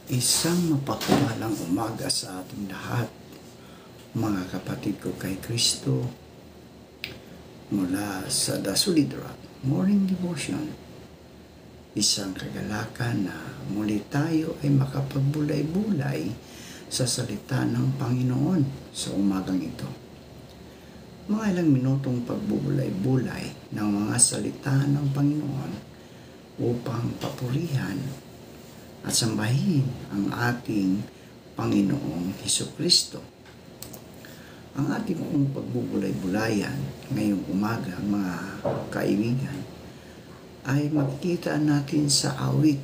Isang mapagpalang umaga sa ating lahat, mga kapatid ko kay Kristo, mula sa The Solid Rock Morning Devotion. Isang kagalakan na muli tayo ay makapagbulay-bulay sa salita ng Panginoon sa umagang ito. Mga ilang minutong pagbubulay-bulay ng mga salita ng Panginoon upang papurihan at sambahin ang ating Panginoong Hesukristo. Ang ating pagbubulay-bulayan ngayong umaga, mga kaibigan, ay makikita natin sa awit,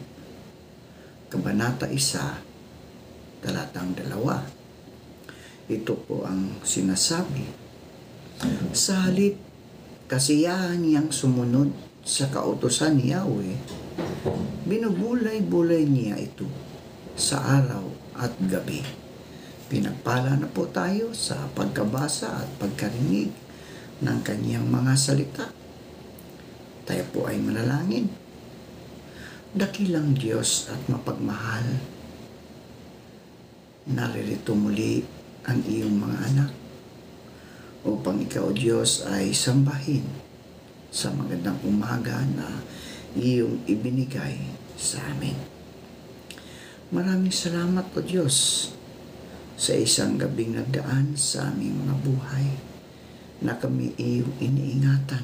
Kabanata 1, talatang 2. Ito po ang sinasabi: sa halip kasiyahan niyang sumunod sa kautusan ni Yahweh, binubulay-bulay niya ito sa araw at gabi. Pinagpala na po tayo sa pagkabasa at pagkarinig ng kanyang mga salita. Tayo po ay manalangin. Dakilang Diyos at mapagmahal, naririto muli ang iyong mga anak upang ikaw, Diyos, ay sambahin sa magandang umaga na iyong ibinigay sa amin. Maraming salamat po, Diyos, sa isang gabing nagdaan sa aming mga buhay na kami iyong iniingatan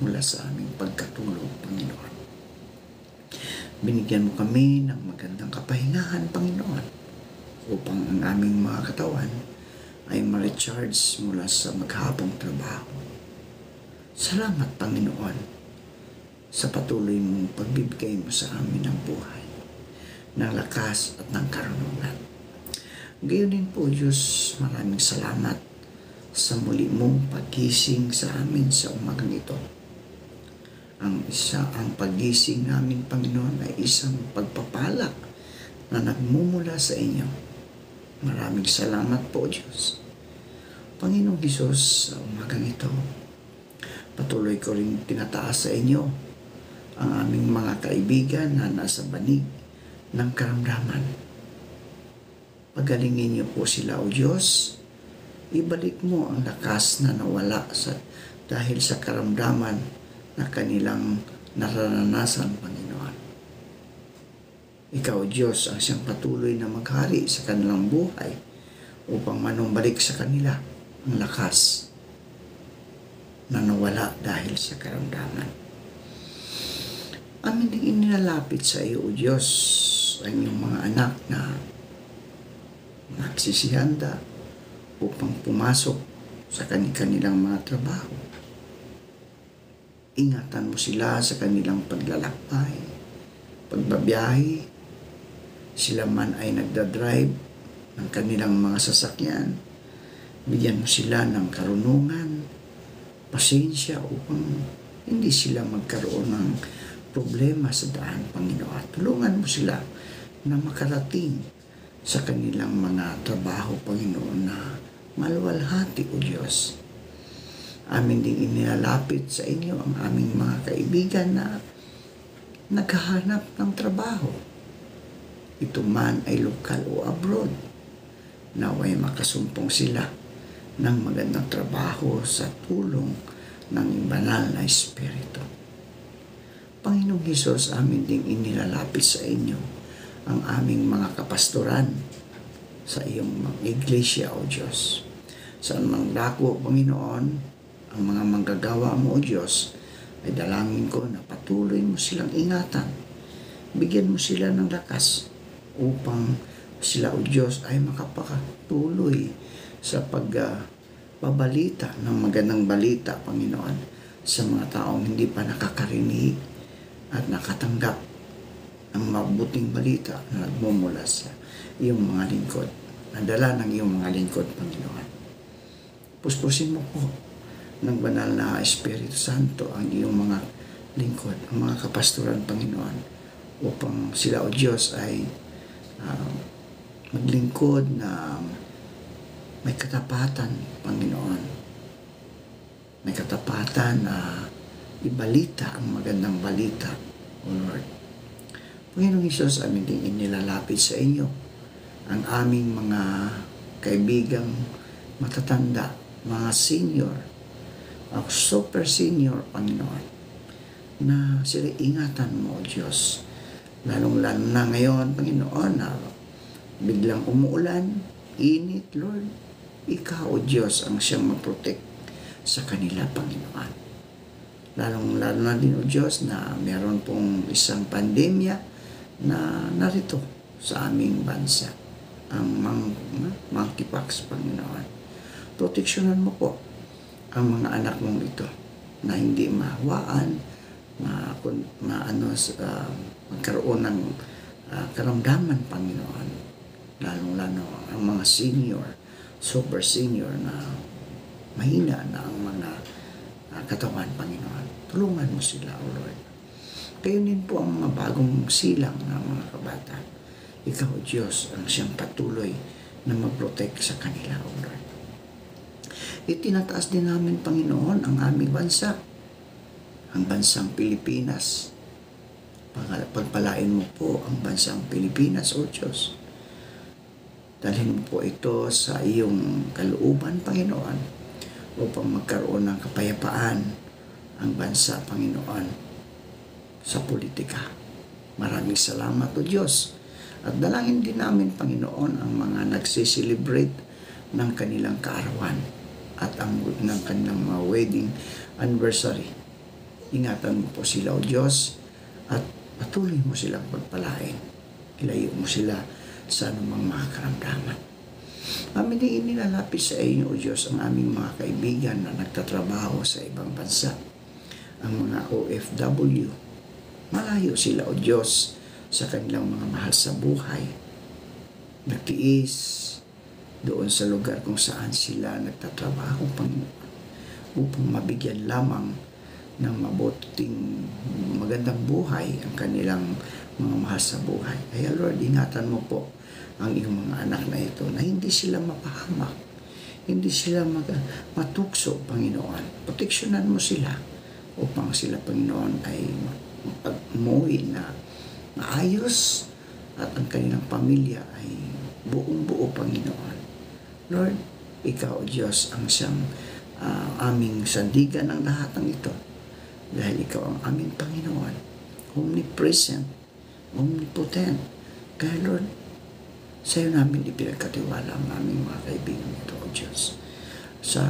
mula sa aming pagkatulog, Panginoon. Binigyan mo kami ng magandang kapahingahan, Panginoon, upang ang aming mga katawan ay ma-recharge mula sa maghapong trabaho. Salamat, Panginoon, sa patuloy mong pagbibigay mo sa amin ng buhay, ng lakas at ng karunungan. Gayon din po, Diyos, maraming salamat sa muli mong paggising sa amin sa umagang ito. Ang paggising namin, Panginoon, ay isang pagpapala na nagmumula sa inyo. Maraming salamat po, Diyos. Panginoong Hesus, sa umagang ito, patuloy ko rin tinataas sa inyo ang aming mga kaibigan na nasa banig ng karamdaman. Pagalingin niyo po sila, O Diyos. Ibalik mo ang lakas na nawala dahil sa karamdaman na kanilang naranasan, Panginoon. Ikaw, Diyos, ang siyang patuloy na maghari sa kanilang buhay upang manumbalik sa kanila ang lakas na nawala dahil sa karamdaman. Amin din inilalapit sa iyo, O Diyos, ang iyong mga anak na nagsisihanda upang pumasok sa kanilang mga trabaho. Ingatan mo sila sa kanilang paglalakbay, pagbabiyahe. Sila man ay nagdadrive ng kanilang mga sasakyan. Bigyan mo sila ng karunungan, pasensya upang hindi sila magkaroon ng problema sa daan, Panginoon. Tulungan mo sila na makarating sa kanilang mga trabaho, Panginoon, na maluwalhati, O Diyos. Amin din inilalapit sa inyo ang aming mga kaibigan na naghahanap ng trabaho. Ito man ay lokal o abroad. Naway makasumpong sila ng magandang trabaho sa tulong ng banal na Espiritu. Panginoong Hesus, amin ding inilalapit sa inyo ang aming mga kapastoran sa iyong mga iglesia, O Diyos. Saan mang dako, Panginoon, ang mga manggagawa mo, O Diyos, ay dalangin ko na patuloy mo silang ingatan. Bigyan mo sila ng lakas upang sila, O Diyos, ay makapakatuloy sa pagbabalita ng magandang balita, Panginoon, sa mga taong hindi pa nakakarinig at nakatanggap ng mabuting balita na nagmumula sa iyong mga lingkod, nadala ng iyong mga lingkod, Panginoon. Puspusin mo po ng banal na Espiritu Santo ang iyong mga lingkod, ang mga kapastoran, Panginoon, upang sila, O Diyos, ay maglingkod na may katapatan, Panginoon. May katapatan na ibalita ang magandang balita, O Lord. Panginoong Hesus, amin din inilalapit sa inyo ang aming mga kaibigang matatanda, mga senior, super senior, Panginoon, na sila ingatan mo, O Diyos. Lalong-lalo na ngayon, Panginoon, na biglang umuulan, init, Lord. Ikaw, O Diyos, ang siyang mag-protect sa kanila, Panginoon. Lalong-lalo na din, O Diyos, na meron pong isang pandemya na narito sa aming bansa, ang monkeypox, Panginoon. Proteksyonan mo po ang mga anak mong ito na hindi mahawaan, magkaroon ng karamdaman, Panginoon. Lalong-lalo ang mga senior, super senior na mahina na ang mga katawan, Panginoon. Tulungan mo sila, O Lord. Kayo din po ang mga bagong silang ng mga kabata. Ikaw, Diyos, ang siyang patuloy na mag-protect sa kanila, O Lord. Itinataas din namin, Panginoon, ang aming bansa, ang bansang Pilipinas. Pagpalain mo po ang bansang Pilipinas, O Diyos. Dalhin mo po ito sa iyong kalooban, Panginoon, upang magkaroon ng kapayapaan ang bansa, Panginoon, sa politika. Maraming salamat, O Diyos. At dalangin din namin, Panginoon, ang mga nagsiselebrate ng kanilang kaarawan at ng kanilang mga wedding anniversary. Ingatan mo po sila, O Diyos, at patuloy mo silang pagpalain. Ilayo mo sila sa anumang mga karamdaman. Amin din inilalapit sa inyo, O Diyos, ang aming mga kaibigan na nagtatrabaho sa ibang bansa, ang mga OFW. Malayo sila, O Diyos, sa kanilang mga mahal sa buhay. Nagtiis doon sa lugar kung saan sila nagtatrabaho, Panginoon, upang mabigyan lamang ng magandang buhay ang kanilang mga mahal sa buhay. Kaya Lord, ingatan mo po ang iyong mga anak na ito na hindi sila mapahamak, hindi sila matukso, Panginoon. Proteksyonan mo sila upang sila, Panginoon, ay umuwi na maayos at ang kanilang pamilya ay buong-buo, Panginoon. Lord, Ikaw, Diyos, ang siyang aming sandigan ng lahat ng ito. Dahil Ikaw ang aming Panginoon, omnipresent, omnipotent. Kaya Lord, sa iyo namin ipinagkatiwala ang aming mga kaibigan ito, O Diyos. Sa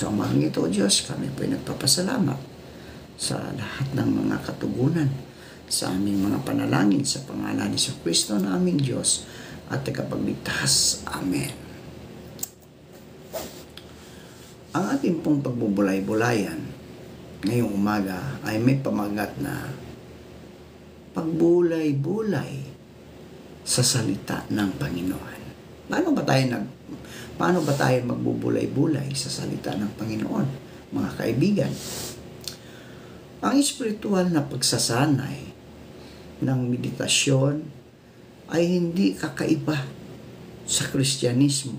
umagang ito, O Diyos, kami po ay nagpapasalamat sa lahat ng mga katugunan sa aming mga panalangin sa pangalan ni Kristo na aming Diyos at tagapagligtas. Amen. Ang ating pong pagbubulay-bulayan ngayong umaga ay may pamagat na pagbulay-bulay sa salita ng Panginoon. Paano ba tayo magbubulay-bulay sa salita ng Panginoon, mga kaibigan? Ang espiritual na pagsasanay ng meditasyon ay hindi kakaiba sa Kristyanismo.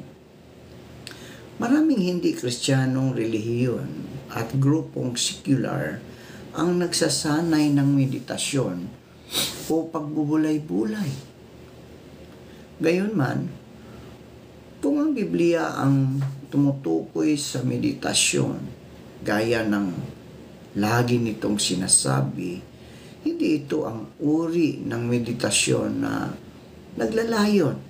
Maraming hindi Kristiyanong relihiyon at grupong secular ang nagsasanay ng meditasyon o pagbubulay-bulay. Gayunman, kung ang Biblia ang tumutukoy sa meditasyon, gaya ng lagi nitong sinasabi, hindi ito ang uri ng meditasyon na naglalayon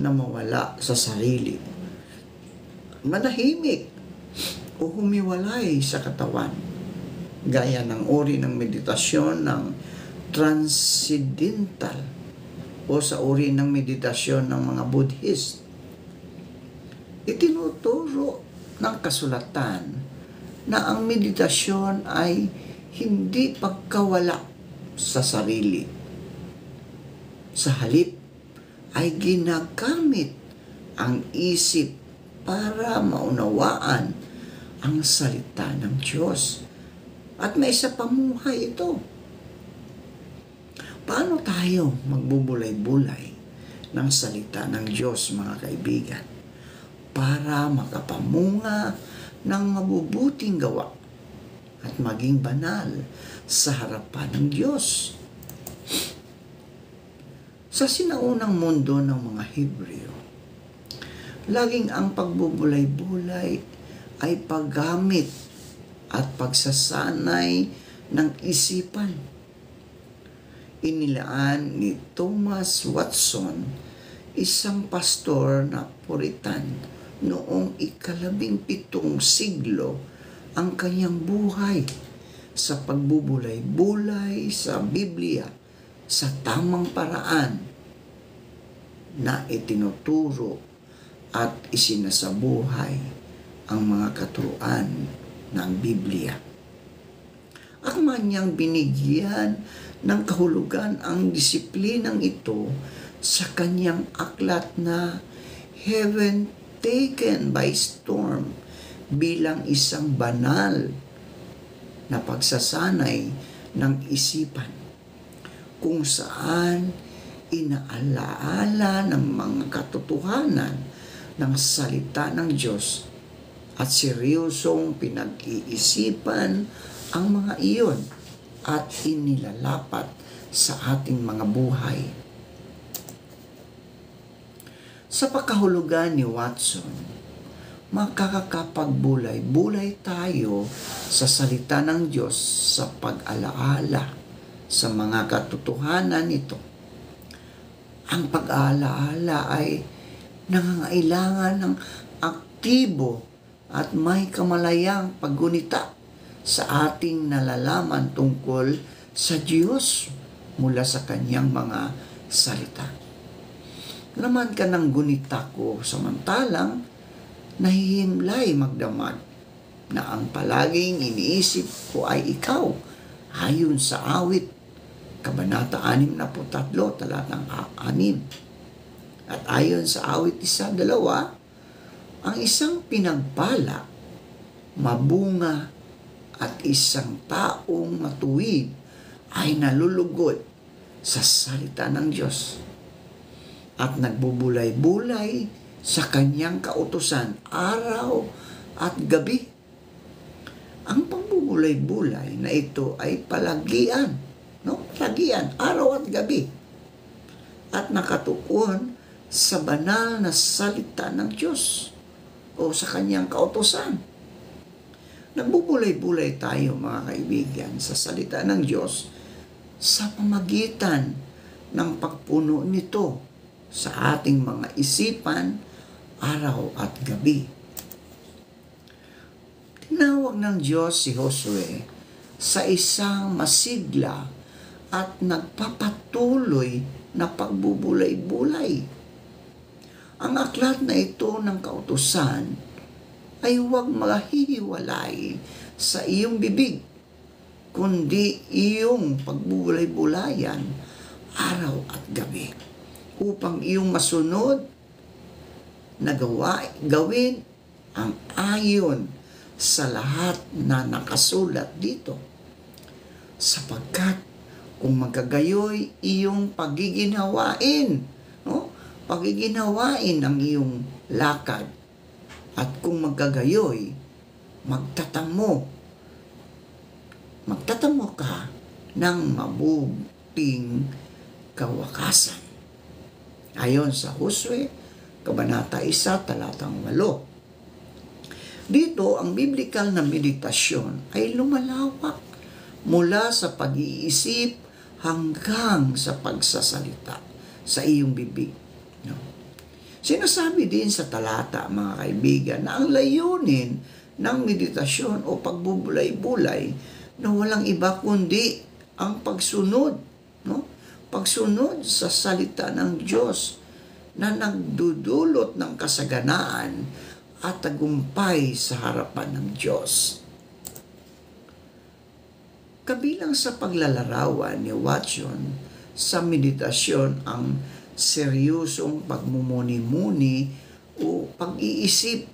na mawala sa sarili, manahimik o humiwalay sa katawan, gaya ng uri ng meditasyon ng transcendental o sa uri ng meditasyon ng mga Buddhist. Itinuturo ng kasulatan na ang meditasyon ay hindi pagkawala sa sarili. Sa halip ay ginagamit ang isip para maunawaan ang salita ng Diyos. At may isa pamuhay ito. Paano tayo magbubulay-bulay ng salita ng Diyos, mga kaibigan, para makapamunga ng mabubuting gawa at maging banal sa harapan ng Diyos? Sa sinaunang mundo ng mga Hebreo, laging ang pagbubulay-bulay ay paggamit at pagsasanay ng isipan. Inilaan ni Thomas Watson, isang pastor na Puritan noong ika-17 siglo, ang kanyang buhay sa pagbubulay-bulay sa Biblia sa tamang paraan na itinuturo at isinasabuhay ang mga katuruan ng Biblia. Ang niyang binigyan ng kahulugan ang disiplinang ito sa kanyang aklat na Heaven Taken by Storm bilang isang banal na pagsasanay ng isipan kung saan inaalaala ng mga katotohanan ng salita ng Diyos at seryosong pinag-iisipan ang mga iyon at inilalapat sa ating mga buhay. Sa pagkahulugan ni Watson, makakapagbulay-bulay tayo sa salita ng Diyos sa pag-alaala sa mga katotohanan nito. Ang pag-aalaala ay nangangailangan ng aktibo at may kamalayang paggunita sa ating nalalaman tungkol sa Diyos mula sa kanyang mga salita. Laman ka ng gunita ko, samantalang nahihimlay magdamag na ang palaging iniisip ko ay ikaw, ayon sa awit, Kabanata 63, talatang 6. At ayon sa awit 1-2, ang isang pinagpala, mabunga at isang taong matuwid ay nalulugod sa salita ng Diyos at nagbubulay-bulay sa kanyang kautusan araw at gabi. Ang pagbubulay-bulay na ito ay palagian, palagian araw at gabi at nakatuon sa banal na salita ng Diyos o sa kanyang kautusan. Nagbubulay-bulay tayo, mga kaibigan, sa salita ng Diyos sa pamagitan ng pagpuno nito sa ating mga isipan araw at gabi. Tinawag ng Diyos si Josue sa isang masigla at nagpapatuloy na pagbubulay-bulay. Ang aklat na ito ng kautusan ay huwag maghihiwalay sa iyong bibig, kundi iyong pagbubulay-bulayan araw at gabi, upang iyong masunod na gawin ang ayon sa lahat na nakasulat dito. Sapagkat kung magagayoy iyong pagiginawain, pagiginawain ang iyong lakad, at kung magagayoy, magtatamo ka ng mabuting kawakasan. Ayon sa Josue, Kabanata 1, talatang 8. Dito, ang biblikal na meditasyon ay lumalawak mula sa pag-iisip hanggang sa pagsasalita sa iyong bibig. Sinasabi din sa talata, mga kaibigan, na ang layunin ng meditasyon o pagbubulay-bulay na walang iba kundi ang pagsunod, pagsunod sa salita ng Diyos na nagdudulot ng kasaganaan at tagumpay sa harapan ng Diyos. Kabilang sa paglalarawan ni Watson sa meditasyon ang seryosong pagmumuni-muni o pag-iisip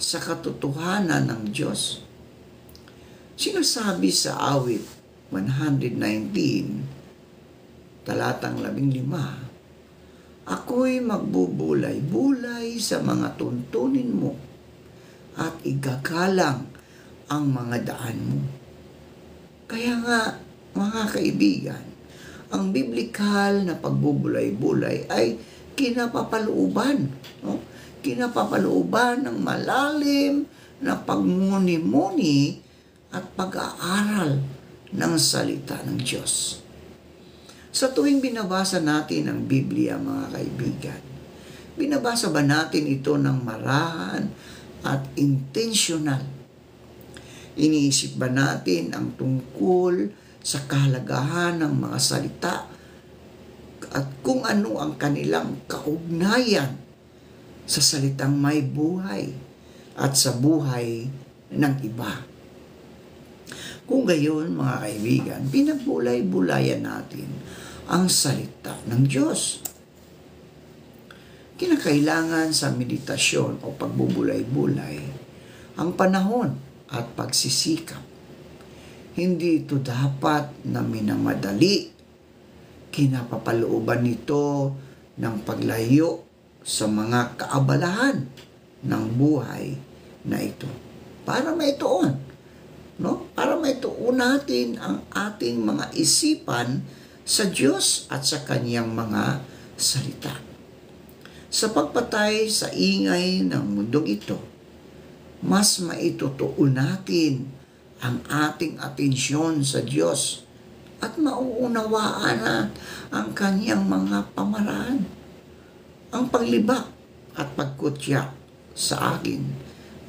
sa katotohanan ng Diyos. Sinasabi sa awit 119, talatang 15, ako'y magbubulay-bulay sa mga tuntunin mo at igagalang ang mga daan mo. Kaya nga, mga kaibigan, Ang biblikal na pagbubulay-bulay ay kinapapalooban, no? Kinapapalooban ng malalim na pagmuni-muni at pag-aaral ng salita ng Diyos. Sa tuwing binabasa natin ang Biblia, mga kaibigan, binabasa ba natin ito ng marahan at intentional? Iniisip ba natin ang tungkol sa kahalagahan ng mga salita at kung ano ang kanilang kaugnayan sa salitang may buhay at sa buhay ng iba? Kung gayon, mga kaibigan, pinagbulay-bulayan natin ang salita ng Diyos. Kinakailangan sa meditasyon o pagbubulay-bulay ang panahon at pagsisikap. Hindi ito dapat na minamadali. Kinapapalooban nito ng paglayo sa mga kaabalahan ng buhay na ito. Para maituon, no? Para maituon natin ang ating mga isipan sa Diyos at sa Kanyang mga salita. Sa pagpatay sa ingay ng mundong ito, mas maitutuon natin ang ating atensyon sa Diyos at mauunawaan na ang Kanyang mga pamaraan. Ang paglibak at pagkutya sa akin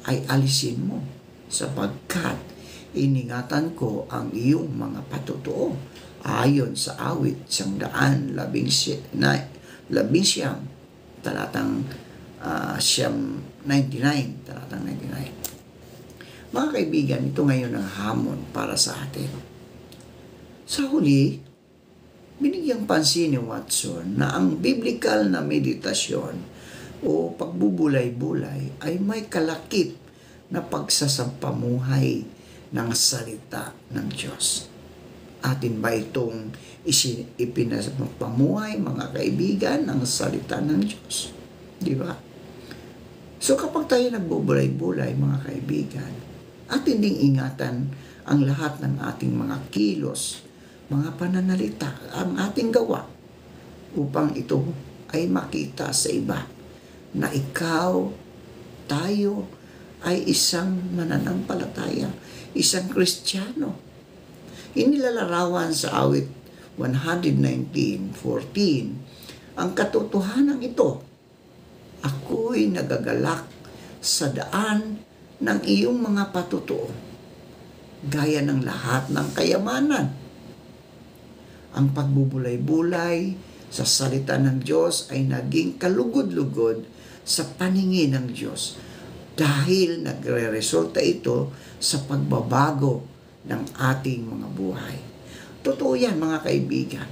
ay alisin mo, sapagkat iningatan ko ang iyong mga patutuo, ayon sa awit 119, talatang 99. Mga kaibigan, ito ngayon ang hamon para sa atin. Sa huli, binigyang pansin ni Watson na ang biblical na meditasyon o pagbubulay-bulay ay may kalakip na pagsasampamuhay ng salita ng Diyos. Atin ba itong ipinapamuhay, mga kaibigan, ng salita ng Diyos? Di ba? So kapag tayo nagbubulay-bulay, mga kaibigan, atin ding ingatan ang lahat ng ating mga kilos, mga pananalita, ang ating gawa, upang ito ay makita sa iba na ikaw, tayo, ay isang mananampalataya, isang Kristiyano. Inilalarawan sa awit 119:14 ang katotohanan ito. Ako'y nagagalak sa daan ng iyong mga patutuo, gaya ng lahat ng kayamanan. Ang pagbubulay-bulay sa salita ng Diyos ay naging kalugod-lugod sa paningin ng Diyos dahil nagre-resulta ito sa pagbabago ng ating mga buhay. Totoo yan, mga kaibigan.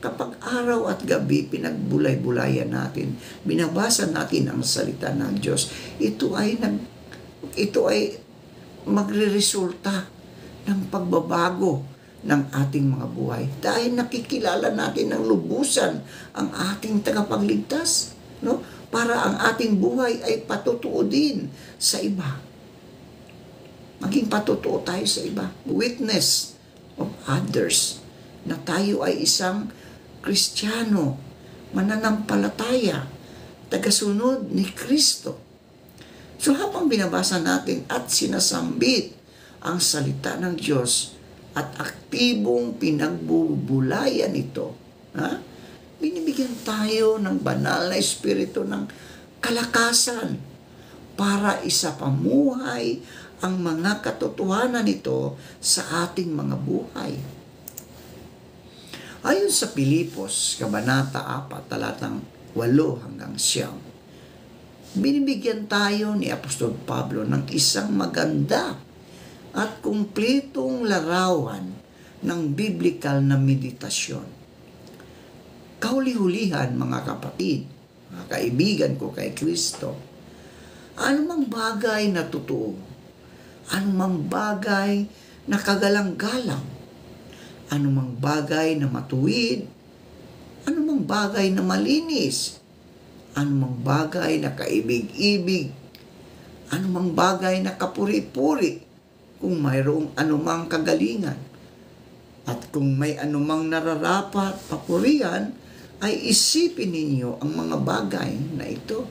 Kapag araw at gabi pinagbulay-bulayan natin, binabasa natin ang salita ng Diyos, ito ay magre-resulta ng pagbabago ng ating mga buhay. Dahil nakikilala natin ng lubusan ang ating tagapagligtas, no? Para ang ating buhay ay patutuo din sa iba. Maging patutuo tayo sa iba. Witness of others na tayo ay isang Kristiyano, mananampalataya, tagasunod ni Kristo. So habang binabasa natin at sinasambit ang salita ng Diyos at aktibong pinagbubulayan ito, binibigyan tayo ng banal na espiritu ng kalakasan para isapamuhay ang mga katotohanan nito sa ating mga buhay. Ayon sa Pilipos, Kabanata 4, talatang 8-9, binibigyan tayo ni Apostol Pablo ng isang maganda at kumpletong larawan ng biblical na meditasyon. Kahuli-hulihan, mga kapatid, mga kaibigan ko kay Kristo, anumang bagay na totoo, anumang bagay na kagalang-galang, anumang bagay na matuwid, anumang bagay na malinis, anumang bagay na kaibig-ibig, anumang bagay na kapuri-puri, kung mayroong anumang kagalingan, At kung may anumang nararapat papurihan, ay isipin ninyo ang mga bagay na ito.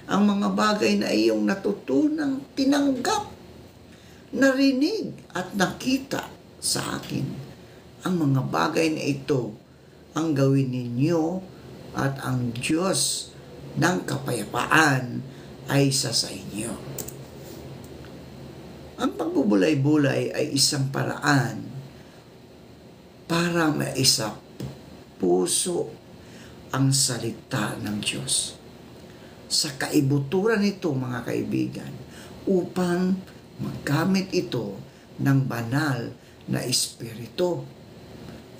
Ang mga bagay na iyong natutunang tinanggap, narinig at nakita sa akin. Ang mga bagay na ito ang gawin ninyo at ang Diyos ng kapayapaan ay isa sa inyo. Ang pagbubulay-bulay ay isang paraan para maisa puso ang salita ng Diyos. Sa kaibuturan nito, mga kaibigan, upang maggamit ito ng banal na espiritu.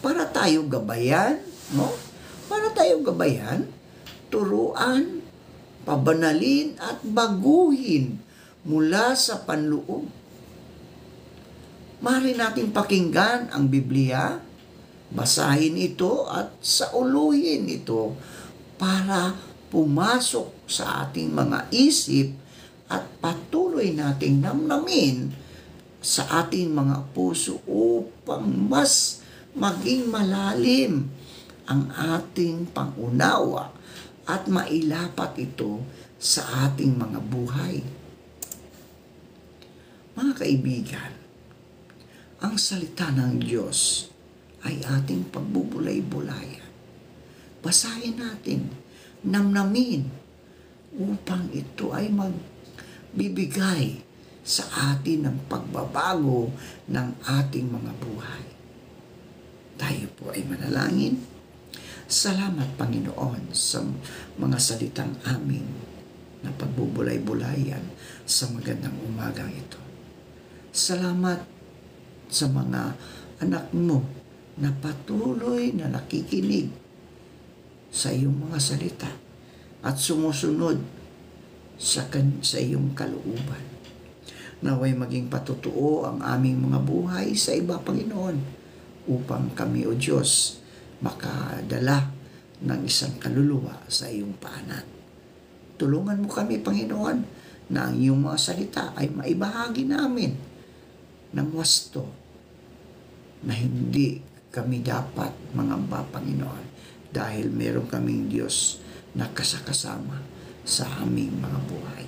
Para tayo gabayan, no? Para tayo gabayan, turuan, pabanalin at baguhin mula sa panloob. Maaari nating pakinggan ang Biblia, basahin ito at sauluhin ito para pumasok sa ating mga isip at patuloy nating namnamin sa ating mga puso upang mas maging malalim ang ating pangunawa at mailapat ito sa ating mga buhay. Mga kaibigan, ang salita ng Diyos ay ating pagbubulay-bulayan. Basahin natin, namnamin, upang ito ay magbibigay sa atin ng pagbabago ng ating mga buhay. Tayo po ay manalangin. Salamat, Panginoon, sa mga salitang aming na pagbubulay-bulayan sa magandang umagang ito. Salamat sa mga anak mo na patuloy na nakikinig sa iyong mga salita at sumusunod sa iyong kalooban. Naway maging patutuo ang aming mga buhay sa iba, Panginoon, upang kami, O Diyos, makadala ng isang kaluluwa sa iyong paanan. Tulungan mo kami, Panginoon, na ang iyong mga salita ay maibahagi namin ng wasto na hindi kami dapat mangamba, Panginoon, dahil meron kaming Diyos na kasakasama sa aming mga buhay.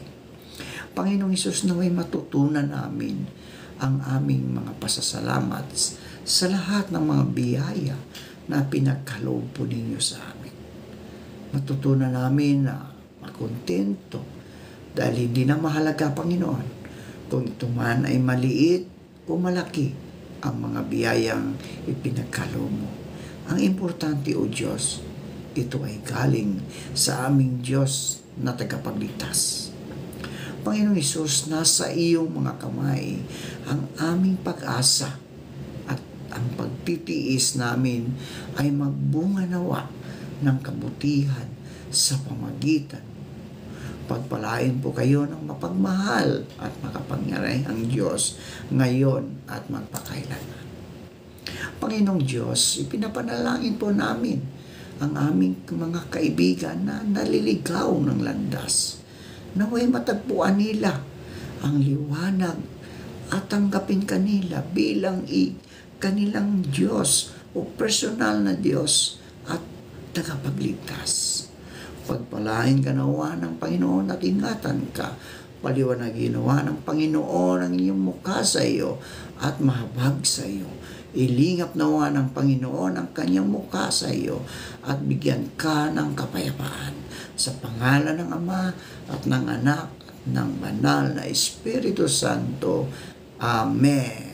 Panginoong Hesus, naway matutunan namin ang aming mga pasasalamat sa lahat ng mga biyaya na pinagkaloob po ninyo sa amin. Matutunan namin na makontento dahil hindi na mahalaga, Panginoon, kung ito man ay maliit o malaki ang mga biyayang ipinagkaloob mo. Ang importante, O Diyos, ito ay galing sa aming Diyos na tagapagligtas. Panginoong Hesus, nasa iyong mga kamay ang aming pag-asa at ang pagtitiis namin ay magbunga nawa ng kabutihan sa pamagitan. Pagpalain po kayo ng mapagmahal at makapangyarihang Diyos ngayon at magpakailanman. Panginoong Diyos, ipinapanalangin po namin ang aming mga kaibigan na naliligaw ng landas. Naway matagpuan nila ang liwanag at tanggapin kanila bilang kanilang Diyos o personal na Diyos at tagapagligtas. Pagpalain ka nawa ng Panginoon at ingatan ka. Paliwanagin nawa ng Panginoon ang iyong mukha sa iyo at mahabag sa iyo. Ilingap nawa ng Panginoon ang kanyang mukha sa iyo at bigyan ka ng kapayapaan. Sa pangalan ng Ama at ng Anak at ng Banal na Espiritu Santo. Amen.